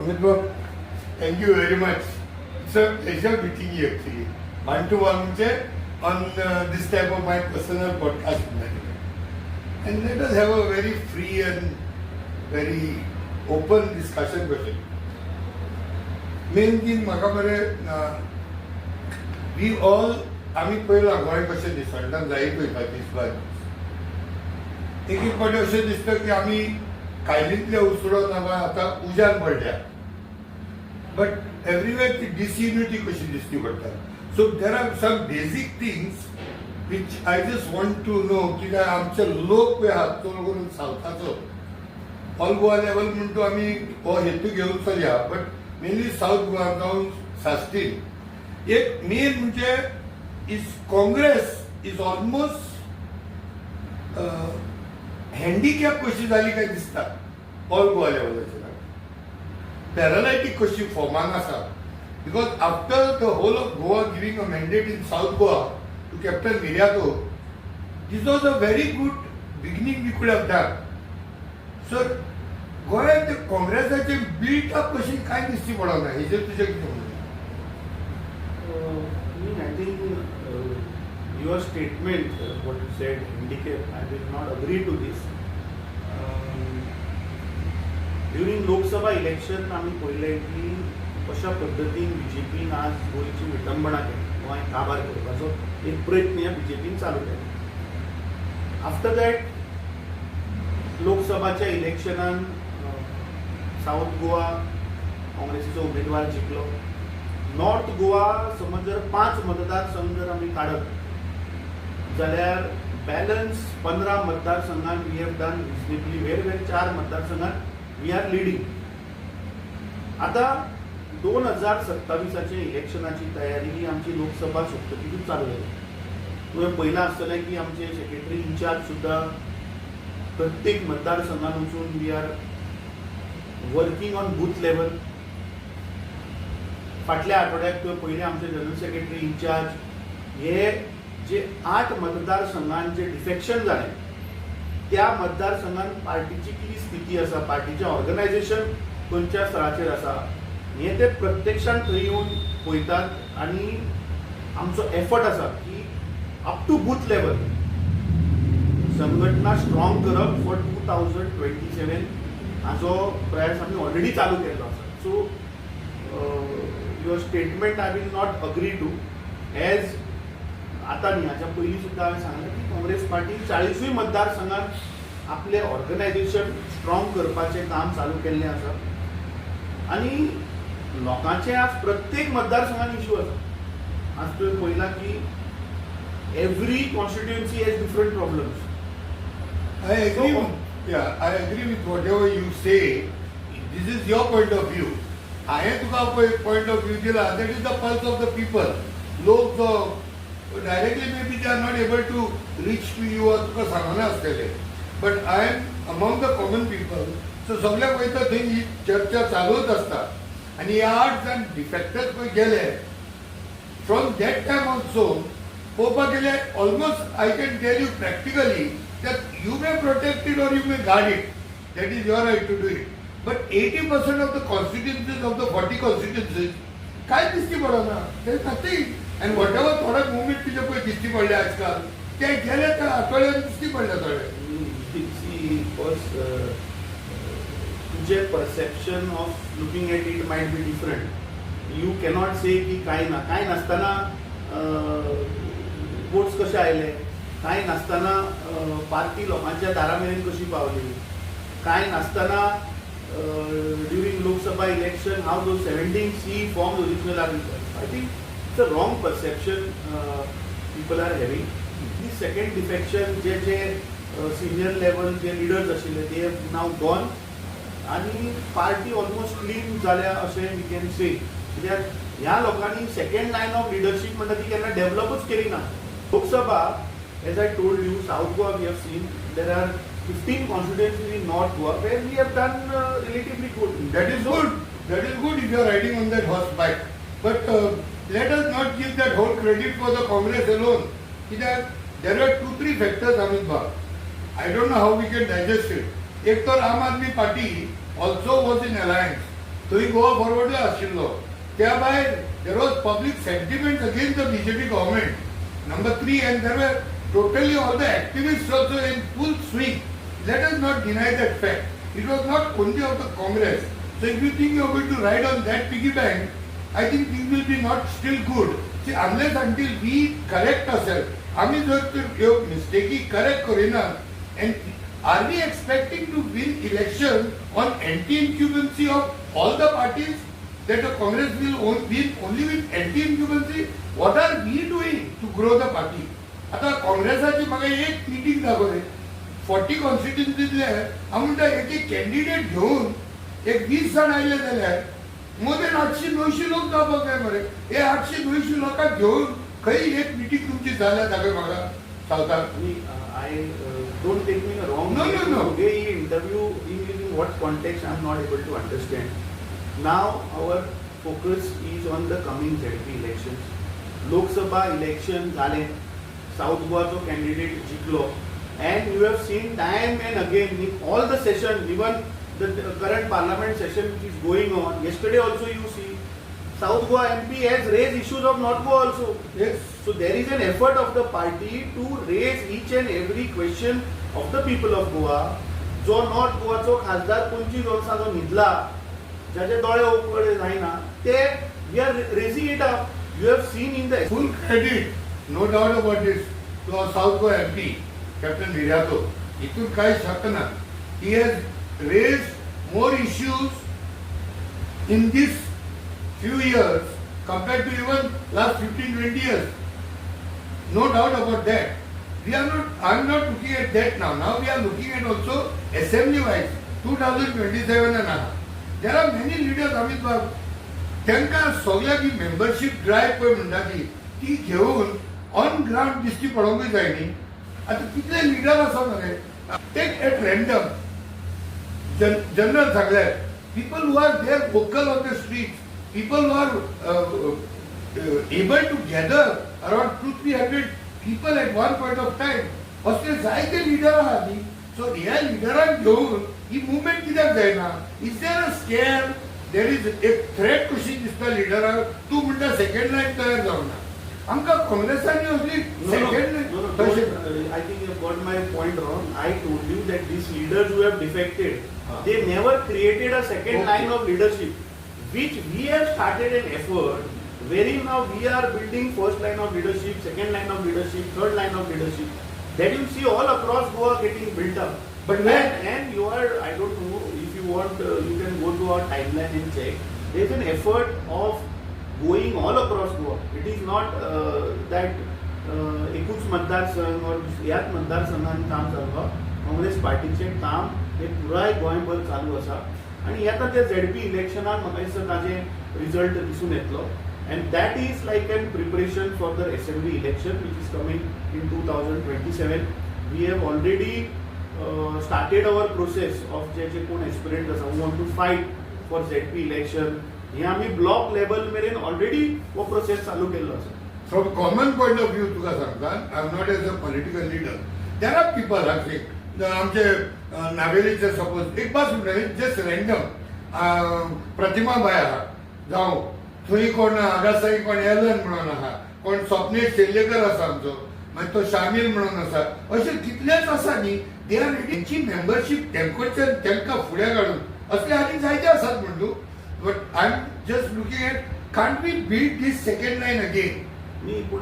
Amit, thank you very much. It's a pleasure meeting you actually. One to one on this type of my personal podcast. And let us have a very free and very open discussion question. Main thing म्हाका मरे we all आम्ही पहिला गोंय कशें दिसता जायत वयता दिसपाक एक फावटी अशें दिसता की आमी कायलींतले उसळोन आतां उज्यान पडल्या बट एवरीवेर ती डिसयुनिटी कशी दिसती पडटा so there are some basic things which I just want to know कित्याक आमचे लोक पळय आहात तो करून सावथाचो ऑल गोवा लेवल म्हणटू आमी हो हेतू घेवन चलया बट मेनली साऊथ गोवा जावन साश्टील एक मेन म्हणजे is Congress is almost handicap कशी जाली काय दिसता ऑल गोवा लेवलाचेर पॅरालायटीक कशी फॉर्मान आसा because after the whole of Goa giving a mandate in south Goa to captain मिर्यादो this was a very good beginning we could have done sir गोंयांत ते काँग्रेसाचे बिल्ट अप कशी काय दिसची पडना हेजेर तुजें कितें म्हणणें I think your statement, what you said, indicate I will not agree to this. During Lok Sabha election, आम्ही पहिले की कशा पद्धतीन बीजेपीन आज गोंयची विटंबना केली गोंय काबार करपाचो एक प्रयत्न ह्या बीजेपीन चालू केलो. आफ्टर दॅट लोकसभाच्या इलेक्शनान साऊथ गोवा काँग्रेसीचो उमेदवार जिंकलो. नॉर्थ गोवा समज जर 5 मतदारसंघ जर आम्ही काढत जाल्यार बॅलन्स 15 मतदारसंघात we have done reasonably well 4 मतदारसंघात वी आर लिडिंग. आता 2027च्या इलेक्शनाची तयारी ही आमची लोकसभा सोबतूच चालू आहे. तुम्ही पहिला आसतलें की आमचे सेक्रेटरी इन्चार्ज सुद्धा प्रत्येक मतदारसंघात वचून we are working on booth level. फाटल्या आठवड्याक पहिले आमचे जनरल सेक्रेटरी इन्चार्ज हे जे 8 मतदारसंघांत जे डिफेक्शन जाले त्या मतदारसंघात पार्टीची किती स्थिती आसा पार्टीचे ऑर्गनायझेशन खंयच्या स्तराचेर आसा हे ते प्रत्यक्षान थंय येवन पळयतात आनी आमचो एफर्ट आसा की अप टू बूथ लेवल संघटना स्ट्रॉंग करप फॉर 2027 हाचो प्रयास आमी ऑलरेडी चालू केल्लो आसा. So your statement I will not agree to as आता न्ही हाच्या पयलीं सुद्दां हांवें सांगलें की काँग्रेस पार्टी 40 मतदारसंघात आपले ऑर्गनायझेशन स्ट्रॉंग करपाचें काम चालू केल्लें आसा आनी लोकांचे आज प्रत्येक मतदारसंघात इश्यू आसा. आज तुवें पळयलां की every constituency has different problems. I agree with whatever you say. This is your point of view. हांवें तुका पॉयंट ऑफ व्यू दिला that is the pulse of the people. लोक directly may be they are not able to reach to you or तुका सांगना आसतले but I am among the common people. So सगळ्याक वयता थंय ही चर्चा चालूच आसता आनी ह्या 8 जाण डिफेक्टर्स पळय गेले फ्रॉम दॅट टायम ऑल्सो पळोवपाक गेले almost I can tell you practically that you may protect it or you may guard it that is your right to do it. But 80% of the constituencies of the 40 constituencies काय दिसती पडना there is nothing and whatever थोडे movement तुझे पळय दिसती पडले आजकाल ते गेले तर आठवड्यात दिसती पडले थोडे. तुझे perception of looking at it might be different. You cannot से की काय नासतना वोट्स कशे आयले काय नासतना पार्टी लोकांच्या दारा मेरेन कशी पावली काय नासतना during Lok Sabha election how those 17C forms original are required. I think it's a wrong perception people are having. The second defection J senior level J leaders आशिल्ले they have now gone आणि party almost clean जाल्या अशें we can say. कित्याक ह्या लोकांनी second line of leadership म्हणटा ती केन्ना डेव्हलपच केली ना. Lok Sabha, as I told you, South Goa we have seen there are 15 constituencies in North Goa where we have done relatively good. That is good. That is good if you are riding on that horse bike. But let us not give that whole credit for the Congress alone. There are 2-3 factors, Amit Bhai. I don't know how we can digest it. एक तर आम आदमी party also was in alliance थंय Goa forward आशिल्लो. त्या भायर there was public sentiment against the BJP government. Number 3, and there were totally all the activists also in full swing. Let us not deny that fact. It was not only of the Congress. So if you think you are going to ride on that piggy bank, I think things will be not still good. See, unless until we correct ourselves, Amit jo mistake correct korina, and are we expecting to win election on anti-incumbency of all the parties? That the Congress will win only with anti-incumbency? What are we doing to grow the party? आता काँग्रेसाची म्हाका एक meeting दाखोवली 40 कॉन्स्टिट्युएन्सींतले हांव म्हणटा एक एक candidate घेवन एक 20 जाण आयले जाल्यार मोर देन 800-900 लोक जावपाक जाय मरे. हे 800-900 लोकांक घेवन खंय एक मिटींग तुमची जाल्या दाखय म्हाका सावथाक. I don't take me wrong. No. The way he interview in what context I am not able to understand. Now our focus is on the coming ZP elections. Lok Sabha election zale, South Goa's candidate jiklo, and you have seen time and again in all the session, even the current parliament session which is going on. Yesterday also you see South Goa MP has raised issues of North Goa also. Yes. So there is an effort of the party to raise each and every question of the people of Goa. जो north गोवाचो खासदार पंचवीस वर्सांचो न्हिदला, ज्याचे दोळे उगडे जायना, ते we are raising it up. You have seen in the Full credit, no doubt about this, to our South Goa MP, Captain Virato. इथून काही शक ना. He has raised more issues in this few years compared to even last 15-20 years. No doubt about that. We are not. I am not looking at that now. Now we are looking at also assembly-wise 2027 and now. There are many leaders, Amit Babu. त्यांका सगळ्याक ही membership drive पळय म्हणटा ती घेवन on ground दिसची पडोवंकूय जाय न्ही. आतां कितले लिडर आसा मरे, टेक एट रॅन्डम जनरल सांगल्यार people who are there vocal on the streets, people who are able to gather around 200-300 people at one point of time. असले जायते लिडर आहा न्ही. सो ह्या लिडरांक घेवन ही मुवमेंट कित्याक जायना? Is there a scam? There is एक थ्रेट कशी दिसता लिडराक. तूं म्हणटा सेकंड लायन तयार जावना. आमकां काँग्रेसांनी असली second line. I think you have got my point wrong. I told you that these leaders who have defected, they never created a second line of leadership, which we have started an effort wherein now we are building first line of leadership, second line of leadership, third line of leadership. That you see all across Goa getting built up. But and you are, I don't know if you want, you can go to our timeline and check. There is an effort of going all across Goa. It is not that एकूच मतदारसंघ और ह्याच मतदारसंघान काम जावं. काँग्रेस पार्टीचें काम हे पुराय गोंयभर चालू आसा आनी येता ते झेडपी इलेक्शनाक म्हाका दिसता ताजें रिजल्ट दिसून येतलो. And that is like a preparation for the assembly election which is coming in 2027. We have already started our process of जे कोण aspirant आसा who want to fight for ZP election. हे आमी block level मेरेन already वो process चालू केल्लो आसा. From common point of view तुका सांगता, I am not as a political leader. There are people I think. आमचे नावेलीचे सपोज एक बास म्हणटा जस्ट रॅन्डम प्रतिमा बाय आहा जावं थंय कोण आगासाई कोण एलन म्हणून आहा, कोण स्वप्नेश शेल्लेकर आसा आमचो, मागीर तो शामील म्हणून आसा. अशे कितलेच आसा न्ही. दे आर तेंची मेंबरशीप तेंकडच्यान तेंकां फुडें काडून असले आनी जायते आसात म्हण तूं. But I am just looking at can't we build this second line again. नी पूण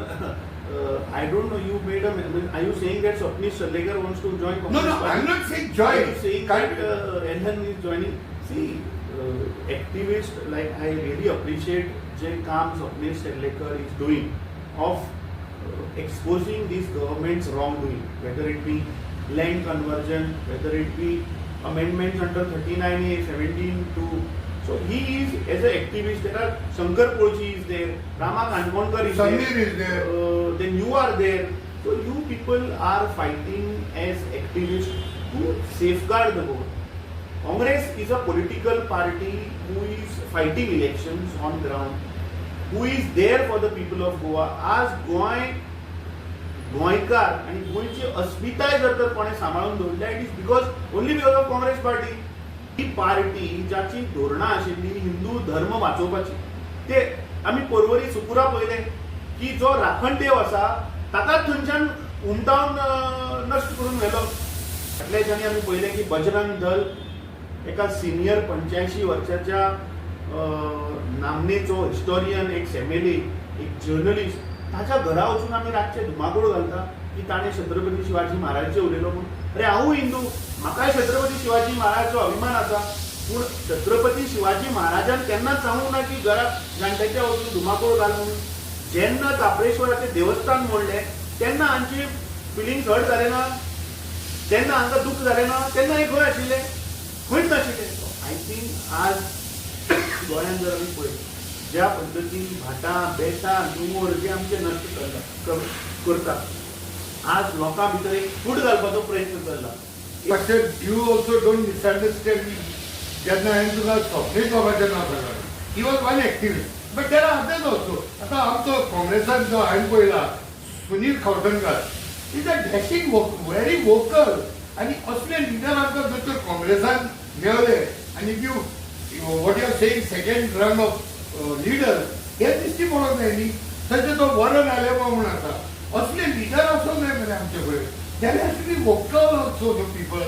I don't know, you made a, are you saying that Swapnish Shalekar wants to join Congress? No, I am not saying join. Are you saying that Elhan is joining? See, activists, like I really appreciate the काम Swapnish Shalekar is doing of exposing this government's wrongdoing, whether it be land conversion, whether it be amendments under 39A, 17(2). So he is, as an activist, there are Shankar Polchi is there, Rama Kanmonkar is Samir there, is there. Then you are there. So you people are fighting as activists to safeguard the vote. Congress is a political party who is fighting elections on ground, who is there for the people of Goa. As गोंयकार आणि गोंयची अस्मिताय जर तर कोणे सांबाळून दवरल्या, it is because only because of Congress party. He party ज्याची धोरणां आशिल्ली हिंदू धर्म वाचोवपाची ते आमी परवरी सुपुरा पळयले की जो राखणदेव आसा ताकाच थंयच्यान हुमटावन नश्ट करून व्हेलो. फाटल्या दिसांनी आमी पळयलें की बजरंग दल एका सिनियर 85 वर्साच्या नामनेचो हिस्टोरियन, एक एमएलए, एक जर्नलिस्ट ताच्या घरा वचून आमी रातचे धुमाकूळ घालता की ताणें छत्रपती शिवाजी महाराजाचेर उलयलो म्हणून. अरे हांवूय हिंदू, म्हाकाय छत्रपती शिवाजी महाराजाचो अभिमान आसा, पूण छत्रपती शिवाजी महाराजान केन्नाच सांगूंक ना की घरा जाणट्याच्या वचून धुमाकूळ घाल म्हणून. जेन्ना काप्रेश्वराचें देवस्थान मोडलें तेन्ना हांची फिलिंग्स हर्ट जाले ना, तेन्ना हांकां दुख जालें ना, तेन्ना हे खंय आशिल्ले? खंयच नाशिल्ले. आय थिंक आज गोंयांत जर आमी पळयत ज्या पद्दतीन भाटां बेटां डोंगर जे आमचे नश्ट करता, आज लोकां भितर एक फूट घालपाचो प्रयत्न चल्ला. But you also don't misunderstand me. जेन्ना हांवें तुका स्वप्नील बाबाचें नांव सांगलें, he was one activist. But there are others also. आतां आमचो काँग्रेसान जो हांवें पळयला Sunil Kawthankar, is a dashing very vocal. आनी असले लिडर आमकां जर तर काँग्रेसान मेळले आनी you what you are saying second run of leader हे दिश्टी पडोंक जाय न्ही. थंयचे तो वरण आलेमा म्हूण आसा, असले लिडर आसूंक जाय मरे आमचे कडेन. There has to be vocal also the people.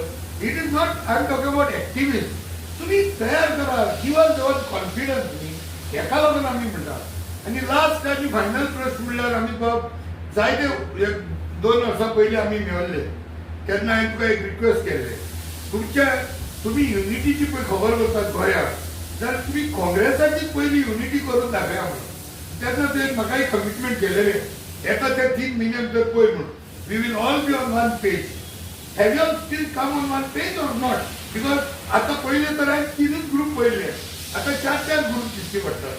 It is not, I am talking about activists. तुम्ही तयार करा, give us your confidence न्ही, एका लागून आमी म्हणटात. आनी लास्ट आनी फायनल प्रश्न म्हणल्यार आमी बाब जायते 1-2 वर्सां पयलीं आमी मेळ्ळले तेन्ना हांवें तुका एक रिक्वेस्ट केल्ले, तुम्ही युनिटीची पळय खबर करतात गोंयांत, जाल्यार तुम्ही काँग्रेसाची पयली युनिटी करून दाखया म्हणून. तेन्ना ते म्हाका एक कमिटमेंट केलेले येता त्या 3 म्हयन्यान जर पळय म्हणून we will all be on one page. Have you all still come on one page or not? Because आता पहिले तर आहे 3 ग्रुप पहिले, आता 4 ग्रुप दिसते पडतात.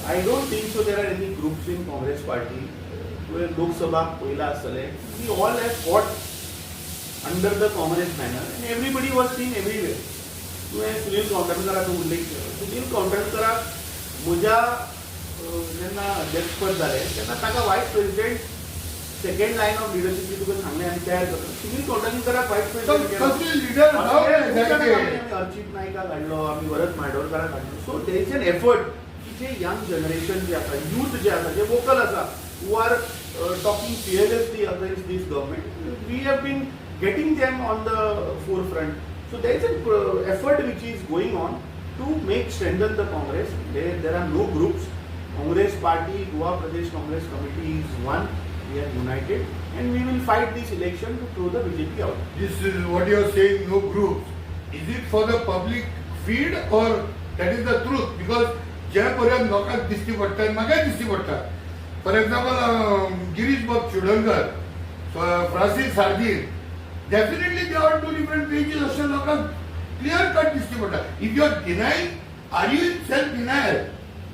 I don't think so there are any groups in Congress party. Lok Sabha पहिला आसले, we all have fought under the Congress banner and everybody was seen everywhere. तुवें सुनील खवटणकराचो उल्लेख केलो. सुनील खवटणकराक म्हज्या जेन्ना अध्यक्षपद जालें तेन्ना ताका vice president second line of leadership तुका सांगलें आनी तयार करता. सुनील खवटणकराक वायस प्रेसिडेंट अर्चित नायकाक हाडलो, आमी भरत म्हार्डोळकाराक हाडलो. So there is an effort की जे यंग जनरेशन जे आसा, यूथ जे आसा, जे वोकल आसा, who are talking fearlessly against these government, we have been getting them on the forefront. So there is an effort which is going on to make strengthen the Congress. There are no groups. Congress party, Goa Pradesh Congress committee is one. We are united and we will fight this election to throw the BJP out. This is what you are saying, no groups. Is it for the public feed or that is the truth? Because ज्या पर्यंत लोकांक दिश्टी पडटा म्हाकाय दिश्टी पडटा. For example Girish Bab Chodankar, Francis Sardinha, definitely they are 2 different pages. अशा लोकांक clear cut दिश्टी पडटा. If you are denying, are you in self denial?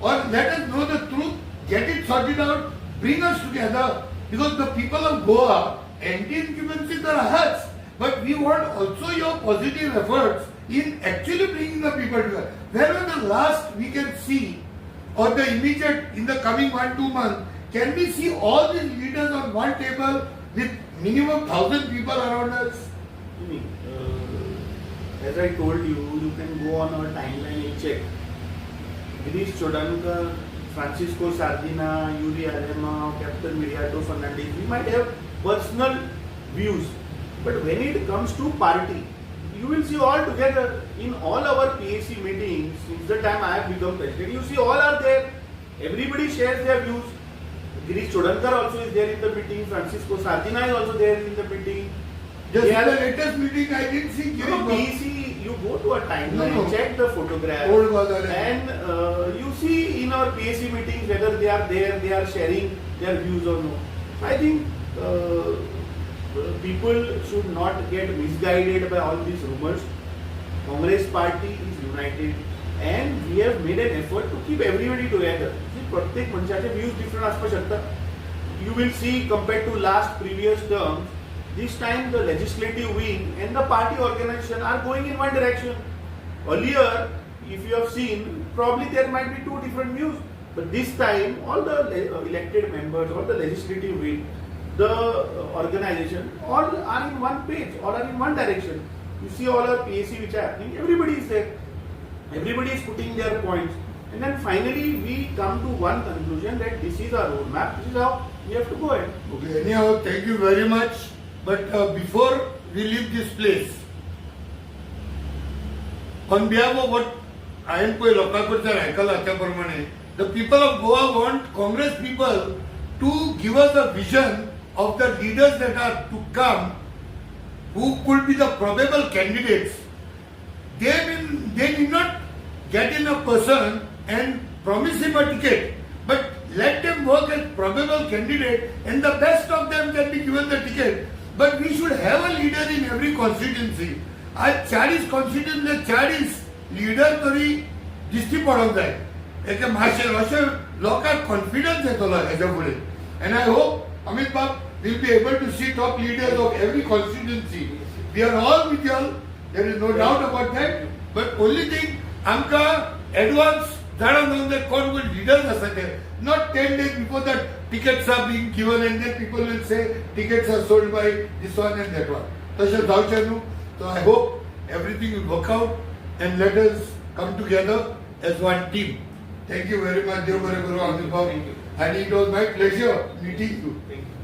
Or let us know the truth, get it sorted out, bring us together. Because the people of Goa, anti-incumbency are us, but we want also your positive efforts in actually bringing the people together. When was the last we can see, or the immediate, in the coming 1-2 months, can we see all these leaders on one table with minimum 1,000 people around us? As I told you, you can go on our timeline and check. Girish Chodankar, Francisco Sardina, Yuri Alema, Captain Miriato Fernandez, we might have personal views, but when it comes to party, you will see all together in all our PAC meetings since the time I have become president. You see all are there, everybody shares their views. Girish Chodankar also is there in the meeting, Francisco Sardina is also there in the meeting. Just in the latest meeting, I didn't see Girish. PAC, you go to a timeline, check the photograph, and you see in our PAC meetings whether they are there, they are sharing their views or no. I think people should not get misguided by all these rumors. Congress party is united, and we have made an effort to keep everybody together. See, प्रत्येक मनशाचे views different असू शकतात. You will see compared to last previous terms, this time the legislative wing and the party organization are going in one direction. Earlier, if you have seen, probably there might be 2 different views. But this time, all the elected members, all the legislative wing, the organization all are in one page, all are in one direction. You see all our PAC which are happening, everybody is there. Everybody is putting their points. And then finally we come to one conclusion that this is our roadmap, this is how we have to go ahead. Okay, anyhow, thank you very much. But before we leave this place, on behalf of what हांवें पळय लोकां कडच्यान आयकलां त्या प्रमाणे the people of Goa want Congress people to give us a vision of the leaders that are to come, who could be the probable candidates. They need not get in a person and promise him a ticket, but let them work as probable candidate and the best of them can be given the ticket. But we should have a leader in every constituency. आज 40 constituency 40 leader तरी दिश्टी पडोंक जाय. एक मातशें अशें लोकांक confidence येतलो हेच्या फुडें. And I hope Amit Bab will be able to see top leaders of every constituency. We are all with you all. There is no doubt about that. But only thing, आमकां advance जाणून घेवन that कोण कोण leaders आसा ते. Not 10 days before that tickets are being given and then people will say tickets are sold by this one and that one. तशें जावचें न्हू. So I hope everything will work out and let us come together as one team. Thank you very much, Dev Bari Guru Amit Bab. And it was my pleasure meeting you. Thank you.